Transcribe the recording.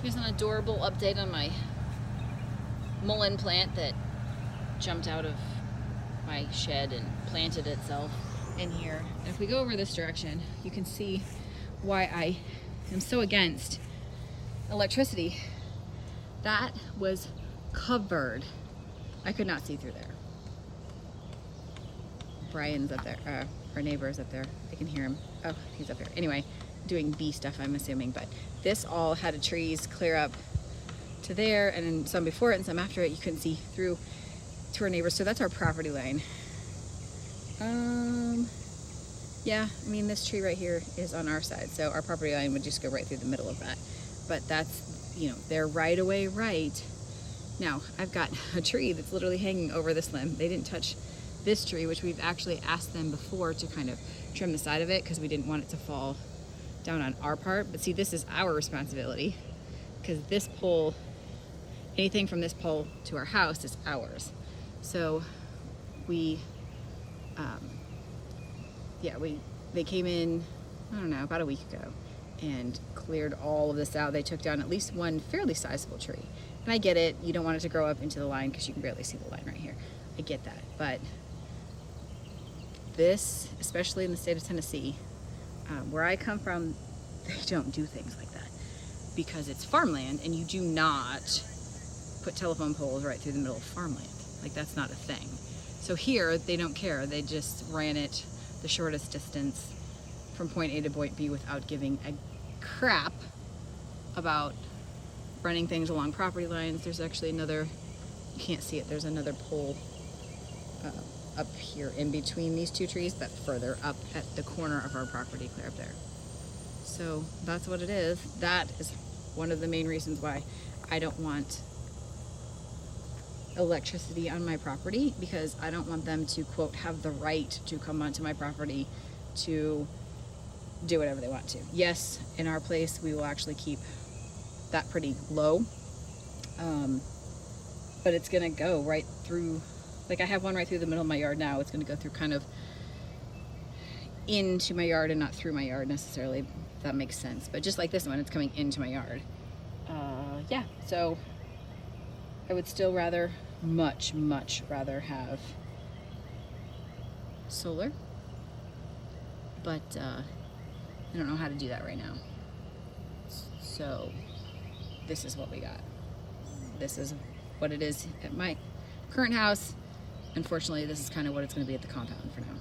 Here's an adorable update on my mullein plant that jumped out of my shed and planted itself in here. And if we go over this direction, you can see why I am so against electricity. That was covered. I could not see through there. Brian's up there, our neighbor is up there. I can hear him. Oh, he's up there. Anyway, doing bee stuff, I'm assuming, but this all had a trees clear up to there, and then some before it and some after it. You couldn't see through to our neighbors, so that's our property line. Yeah, I mean, this tree right here is on our side, so our property line would just go right through the middle of that. But that's, you know, their right away right. Now, I've got a tree that's literally hanging over this limb. They didn't touch this tree, which we've actually asked them before to kind of trim the side of it because we didn't want it to fall down on our part. But see, this is our responsibility because this pole, anything from this pole to our house is ours. So we, they came in, I don't know, about a week ago and cleared all of this out. They took down at least one fairly sizable tree. And I get it, you don't want it to grow up into the line because you can barely see the line right here. I get that, but this, especially in the state of Tennessee, where I come from, they don't do things like that because it's farmland and you do not put telephone poles right through the middle of farmland. Like, that's not a thing. So here, they don't care. They just ran it the shortest distance from point A to point B without giving a crap about running things along property lines. There's actually another, you can't see it, there's another pole up here in between these two trees, but further up at the corner of our property, clear up there. So that's what it is. That is one of the main reasons why I don't want electricity on my property, because I don't want them to, quote, have the right to come onto my property to do whatever they want to. Yes, in our place, we will actually keep that pretty low, but it's gonna go right through, like I have one right through the middle of my yard now. It's gonna go through kind of into my yard and not through my yard necessarily, if that makes sense. But just like this one, it's coming into my yard. Yeah, so I would still rather, much rather have solar, but I don't know how to do that right now. So this is what we got. This is what it is at my current house. Unfortunately, this is kind of what it's going to be at the compound for now.